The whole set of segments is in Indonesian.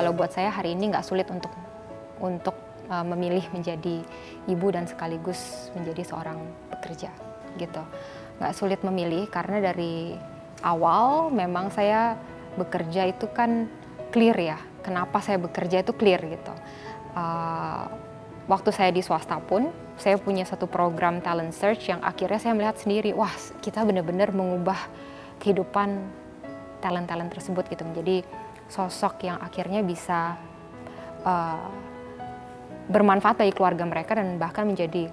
kalau buat saya hari ini nggak sulit untuk memilih menjadi ibu dan sekaligus menjadi seorang pekerja gitu. Nggak sulit memilih karena dari awal memang saya bekerja itu kan clear ya. Kenapa saya bekerja itu clear gitu. Waktu saya di swasta pun, saya punya satu program talent search yang akhirnya saya melihat sendiri, wah kita benar-benar mengubah kehidupan talent-talent tersebut gitu, menjadi sosok yang akhirnya bisa bermanfaat bagi keluarga mereka dan bahkan menjadi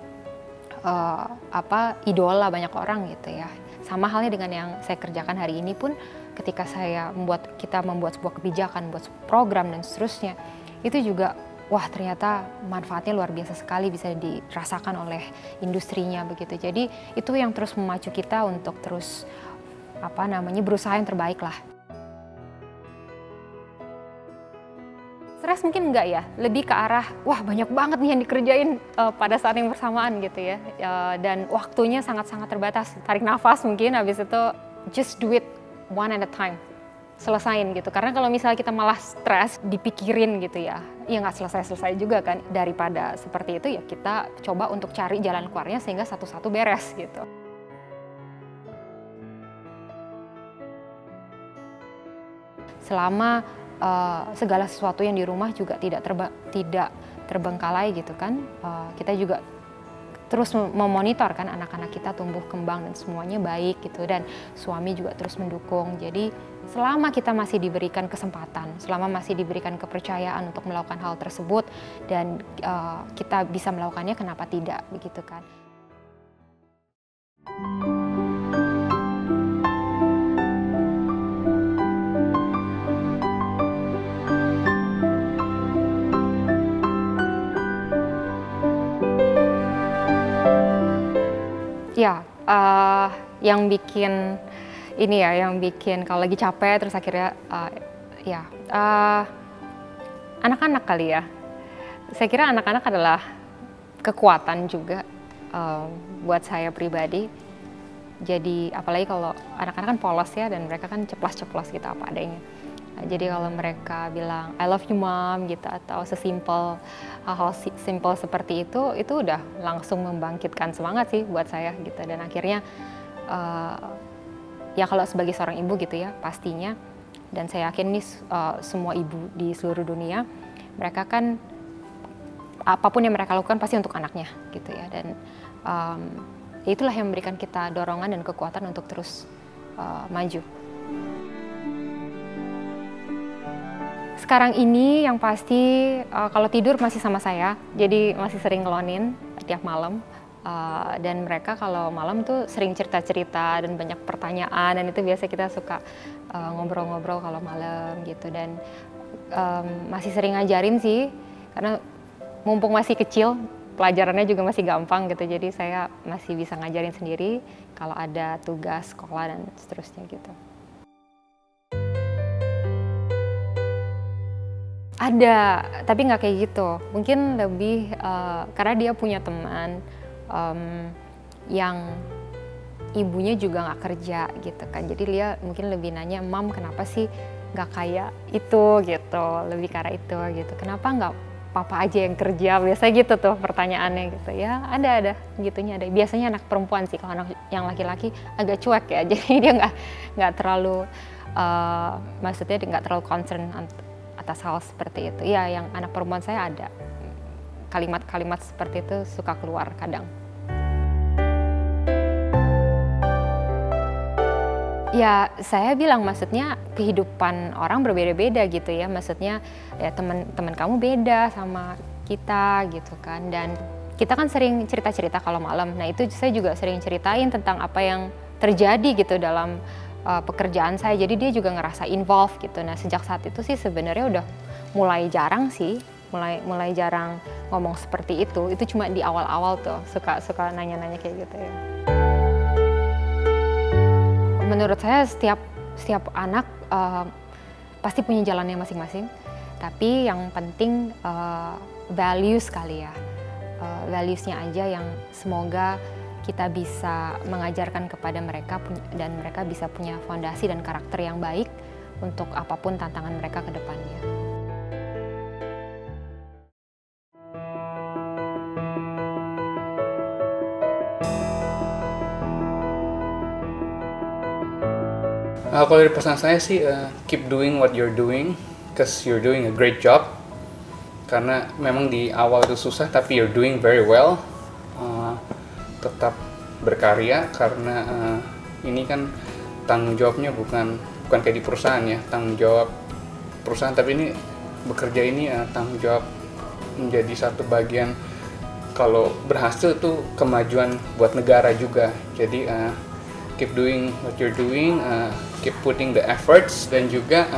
idola banyak orang gitu ya. Sama halnya dengan yang saya kerjakan hari ini pun, ketika kita membuat sebuah kebijakan, membuat program dan seterusnya, itu juga wah ternyata manfaatnya luar biasa sekali bisa dirasakan oleh industrinya begitu. Jadi itu yang terus memacu kita untuk terus berusaha yang terbaik lah. Stres mungkin enggak ya, lebih ke arah wah banyak banget nih yang dikerjain pada saat yang bersamaan gitu ya, dan waktunya sangat-sangat terbatas. Tarik nafas mungkin, habis itu just do it one at a time, selesain gitu. Karena kalau misalnya kita malah stres dipikirin gitu ya nggak selesai-selesai juga kan. Daripada seperti itu ya kita coba untuk cari jalan keluarnya sehingga satu-satu beres gitu. Selama segala sesuatu yang di rumah juga tidak terbengkalai gitu kan, kita juga terus memonitor kan anak-anak kita tumbuh kembang dan semuanya baik gitu, dan suami juga terus mendukung. Jadi selama kita masih diberikan kesempatan, selama masih diberikan kepercayaan untuk melakukan hal tersebut dan kita bisa melakukannya, kenapa tidak begitu kan. Ya, yang bikin kalau lagi capek terus akhirnya anak-anak kali ya. Saya kira anak-anak adalah kekuatan juga buat saya pribadi. Jadi apalagi kalau anak-anak kan polos ya, dan mereka kan ceplas-ceplos gitu apa adanya. Jadi kalau mereka bilang I love you mom gitu, atau sesimpel hal-hal simpel seperti itu udah langsung membangkitkan semangat sih buat saya gitu. Dan akhirnya ya kalau sebagai seorang ibu gitu ya pastinya, dan saya yakin nih semua ibu di seluruh dunia, mereka kan apapun yang mereka lakukan pasti untuk anaknya gitu ya. Dan itulah yang memberikan kita dorongan dan kekuatan untuk terus maju. Sekarang ini yang pasti kalau tidur masih sama saya, jadi masih sering ngelonin tiap malam. Dan mereka kalau malam tuh sering cerita-cerita dan banyak pertanyaan, dan itu biasa kita suka ngobrol-ngobrol kalau malam gitu. Dan masih sering ngajarin sih, karena mumpung masih kecil, pelajarannya juga masih gampang gitu. Jadi saya masih bisa ngajarin sendiri kalau ada tugas sekolah dan seterusnya gitu. Ada, tapi nggak kayak gitu. Mungkin lebih karena dia punya teman yang ibunya juga nggak kerja gitu kan. Jadi dia mungkin lebih nanya, Mam kenapa sih nggak kayak itu gitu. Lebih ke arah itu gitu. Kenapa nggak papa aja yang kerja? Biasa gitu tuh pertanyaannya gitu ya. Ada gitunya ada. Biasanya anak perempuan sih, kalau anak yang laki-laki agak cuek ya. Jadi dia nggak terlalu maksudnya dia nggak terlalu concern atas hal seperti itu. Ya, yang anak perempuan saya ada kalimat-kalimat seperti itu suka keluar kadang. Ya, saya bilang maksudnya kehidupan orang berbeda-beda gitu ya. Maksudnya ya teman-teman kamu beda sama kita gitu kan. Dan kita kan sering cerita-cerita kalau malam. Nah, itu saya juga sering ceritain tentang apa yang terjadi gitu dalam pekerjaan saya, jadi dia juga ngerasa involved gitu. Nah, sejak saat itu sih sebenarnya udah mulai jarang sih, mulai jarang ngomong seperti itu. Itu cuma di awal-awal tuh suka nanya-nanya kayak gitu ya. Menurut saya setiap anak pasti punya jalannya masing-masing, tapi yang penting values kali ya, valuesnya aja yang semoga kita bisa mengajarkan kepada mereka dan mereka bisa punya fondasi dan karakter yang baik untuk apapun tantangan mereka ke depannya. Kalau dari pesan saya sih, keep doing what you're doing, cause you're doing a great job. Karena memang di awal itu susah, tapi you're doing very well. Tetap berkarya, karena ini kan tanggung jawabnya bukan kayak di perusahaan ya, tanggung jawab perusahaan, tapi ini bekerja ini tanggung jawab menjadi satu bagian. Kalau berhasil itu kemajuan buat negara juga. Jadi keep doing what you're doing, keep putting the efforts, dan juga